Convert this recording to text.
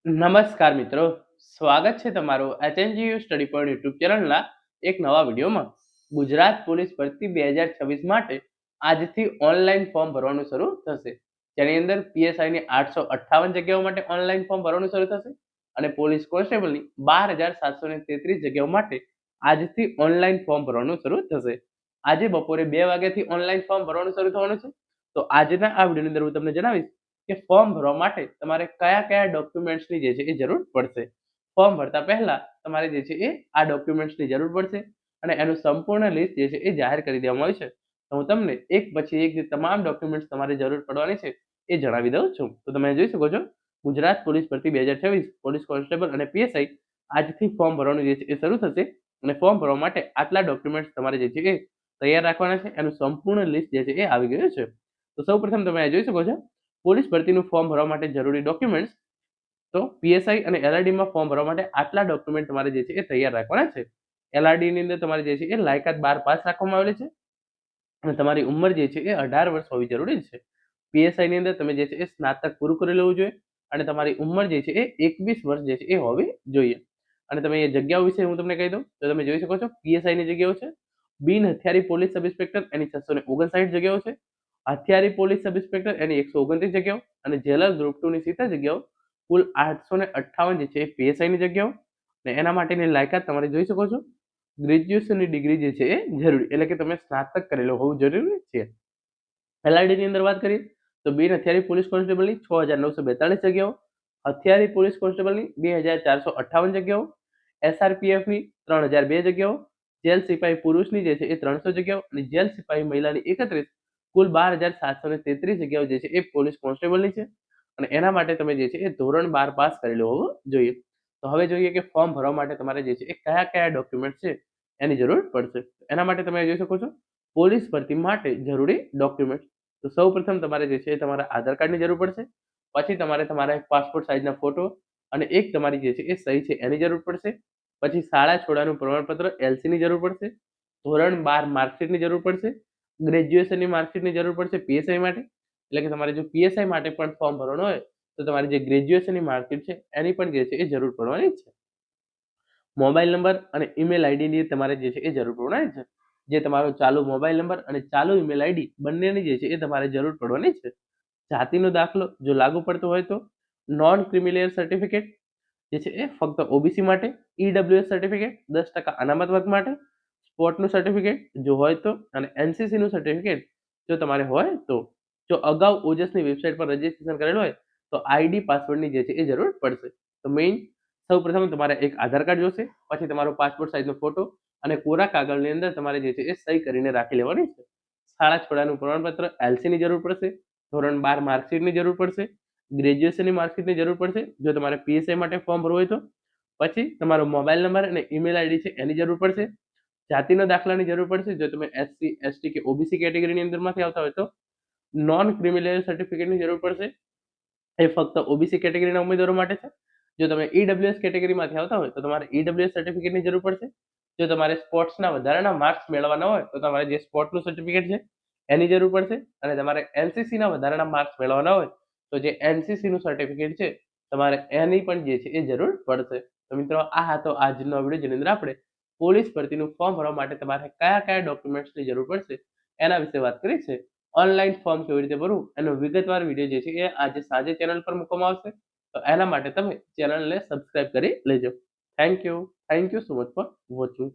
નમસ્કાર મિત્રો, સ્વાગત છે તમારું એચએનજીયુ સ્ટડી પોઈન્ટ યુટ્યુબ ચેનલના એક નવા વિડીયોમાં. ગુજરાત પોલીસ ભરતી 2026 માટે આજથી ઓનલાઈન ફોર્મ ભરવાનું શરૂ થશે. જેની અંદર પીએસઆઈની 858 જગ્યાઓ માટે ઓનલાઈન ફોર્મ ભરવાનું શરૂ થશે અને પોલીસ કોન્સ્ટેબલની 12,733 જગ્યાઓ માટે આજથી ઓનલાઈન ફોર્મ ભરવાનું શરૂ થશે. આજે બપોરે 2 વાગ્યાથી ઓનલાઈન ફોર્મ ભરવાનું શરૂ થવાનું છે. તો આજના આ વિડીયોની અંદર હું તમને જણાવીશ કે ફોર્મ ભરવા માટે તમારે કયા કયા ડોક્યુમેન્ટ્સની જે છે એ જરૂર પડશે. ફોર્મ ભરતા પહેલા તમારે જે છે એ આ ડોક્યુમેન્ટ્સની જરૂર પડશે અને એનું સંપૂર્ણ લિસ્ટ જે છે એ જાહેર કરી દેવામાં આવી છે. તો હું તમને એક પછી એક જે તમામ ડોક્યુમેન્ટ્સ તમારે જરૂર પડવાની છે એ જણાવી દઉં છું. તો તમે જોઈ શકો છો, ગુજરાત પોલીસ ભરતી 2026 પોલીસ કોન્સ્ટેબલ અને પીએસઆઈ આજથી ફોર્મ ભરવાનું જે છે એ શરૂ થશે અને ફોર્મ ભરવા માટે આટલા ડોક્યુમેન્ટ્સ તમારે જે છે એ તૈયાર રાખવાના છે. એનું સંપૂર્ણ લિસ્ટ જે છે એ આવી ગયું છે. તો સૌપ્રથમ તમે જોઈ શકો છો, પોલીસ ભરતીનું ફોર્મ ભરવા માટે જરૂરી ડોક્યુમેન્ટ્સ. તો પીએસઆઈ અને એલઆરડીમાં ફોર્મ ભરવા માટે આટલા ડોક્યુમેન્ટ તમારે જે છે એ તૈયાર રાખવાના છે. એલઆરડીની અંદર તમારે જે છે એ લાયકાત 12 પાસ રાખવામાં આવેલી છે અને તમારી ઉંમર જે છે એ 18 વર્ષ હોવી જરૂરી છે. પીએસઆઈની અંદર તમે જે છે એ સ્નાતક પૂરું કરી લેવું જોઈએ અને તમારી ઉંમર જે છે એ 21 વર્ષ જે છે એ હોવી જોઈએ. અને તમે એ જગ્યાઓ વિશે હું તમને કહી દઉં તો તમે જોઈ શકો છો, પીએસઆઈની જગ્યાઓ છે બિન હથિયારી પોલીસ સબ ઇન્સ્પેક્ટર એની 659 જગ્યાઓ છે, હથિયારી પોલીસ સબ ઇન્સ્પેક્ટર એની 129 જગ્યાઓ અને જેલર ગ્રુપ 2 ની 70 જગ્યાઓ, કુલ 858 જે છે એ પીએસઆઈની જગ્યાઓ. અને એના માટેની લાયકાત તમારે જોઈ શકો છો, ગ્રેજ્યુએશનની ડિગ્રી જે છે એ જરૂરી, એટલે કે તમે સ્નાતક કરેલો હોવું જરૂરી છે. એલઆરડીની અંદર વાત કરીએ તો બિન હથિયારી પોલીસ કોન્સ્ટેબલની 6942 જગ્યાઓ, હથિયારી પોલીસ કોન્સ્ટેબલની 2458 જગ્યાઓ, એસઆરપીએફની 3002 જગ્યાઓ, જેલ સિપાહી પુરુષની જે છે એ 300 જગ્યાઓ અને જેલ સિપાહી મહિલાની 31, કુલ 12,733 જગ્યાઓ જે છે એ પોલીસ કોન્સ્ટેબલની છે. અને એના માટે તમે જે છે એ ધોરણ 12 પાસ કરેલું હોવું જોઈએ. તો હવે જોઈએ કે ફોર્મ ભરવા માટે તમારે જે છે એ કયા કયા ડોક્યુમેન્ટ છે એની જરૂર પડશે. એના માટે તમે જોઈ શકો છો, પોલીસ ભરતી માટે જરૂરી ડોક્યુમેન્ટ. તો સૌપ્રથમ તમારે જે છે એ તમારા આધાર કાર્ડની જરૂર પડશે. પછી તમારે તમારા પાસપોર્ટ સાઇઝના ફોટો અને એક તમારી જે છે એ સહી છે એની જરૂર પડશે. પછી શાળા છોડાનું પ્રમાણપત્ર એલસીની જરૂર પડશે. ધોરણ 12 માર્કશીટની જરૂર પડશે. ગ્રેજ્યુએશનની માર્કશીટની જરૂર પડશે પીએસઆઈ માટે. એટલે કે તમારે જો પીએસઆઈ માટે પણ ફોર્મ ભરવાનું હોય તો તમારી જે ગ્રેજ્યુએશનની માર્કશીટ છે એની પણ જે છે એ જરૂર પડવાની છે. મોબાઈલ નંબર અને ઈમેલ આઈડીની તમારે જે છે એ જરૂર પડવાની છે. જે તમારો ચાલુ મોબાઈલ નંબર અને ચાલુ ઈમેલ આઈડી બંનેની જે છે એ તમારે જરૂર પડવાની છે. જાતિનો દાખલો જો લાગુ પડતો હોય તો, નોન ક્રિમિલિયર સર્ટિફિકેટ જે છે એ ફક્ત ઓબીસી માટે, ઈડબ્લ્યુએસ સર્ટિફિકેટ 10% અનામત વર્ગ માટે, સ્પોર્ટનું સર્ટિફિકેટ જો હોય તો અને એનસીસીનું સર્ટિફિકેટ જો તમારે હોય તો. જો અગાઉ ઓજસની વેબસાઇટ પર રજીસ્ટ્રેશન કરેલું હોય તો આઈડી પાસવર્ડની જે છે એ જરૂર પડશે. તો મેઇન સૌપ્રથમ તમારે એક આધાર કાર્ડ જોશે, પછી તમારો પાસપોર્ટ સાઇઝનો ફોટો અને કોરા કાગળની અંદર તમારે જે છે એ સહી કરીને રાખી લેવાની છે. શાળા છોડાનું પ્રમાણપત્ર એલસીની જરૂર પડશે. ધોરણ 12 માર્કશીટની જરૂર પડશે. ગ્રેજ્યુએશનની માર્કશીટની જરૂર પડશે જો તમારે પીએસઆઈ માટે ફોર્મ ભરવું હોય તો. પછી તમારો મોબાઈલ નંબર અને ઈમેલ આઈડી છે એની જરૂર પડશે. જાતિના દાખલાની જરૂર પડશે જો તમે એસસી એસટી કે ઓબીસી કેટેગરીની અંદરમાંથી આવતા હોય તો. નોન ક્રિમિલિયર સર્ટિફિકેટની જરૂર પડશે. એ ફક્ત ઓબીસી કેટેગરીના ઉમેદવારો માટે છે. જો તમે ઈડબ્લ્યુએસ કેટેગરીમાંથી આવતા હોય તો તમારે ઈડબ્લ્યુએસ સર્ટિફિકેટની જરૂર પડશે. જો તમારે સ્પોર્ટ્સના વધારાના માર્ક્સ મેળવવાના હોય તો તમારે જે સ્પોર્ટનું સર્ટિફિકેટ છે એની જરૂર પડશે. અને તમારે એનસીસીના વધારાના માર્ક્સ મેળવવાના હોય તો જે એનસીસીનું સર્ટિફિકેટ છે તમારે એની પણ જે છે એ જરૂર પડશે. તો મિત્રો, આ હતો આજનો વિડીયો જેની અંદર આપણે પોલીસ ભરતીનું ફોર્મ ભરવા માટે તમારે કયા કયા ડોક્યુમેન્ટ્સની જરૂર પડશે એના વિશે વાત કરી છે. ઓનલાઈન ફોર્મ કેવી રીતે ભરવું એનો વિગતવાર વિડીયો જે છે એ આજે સાંજે ચેનલ પર મૂકવામાં આવશે. તો એના માટે તમે ચેનલને સબસ્ક્રાઇબ કરી લેજો. Thank you so much for watching.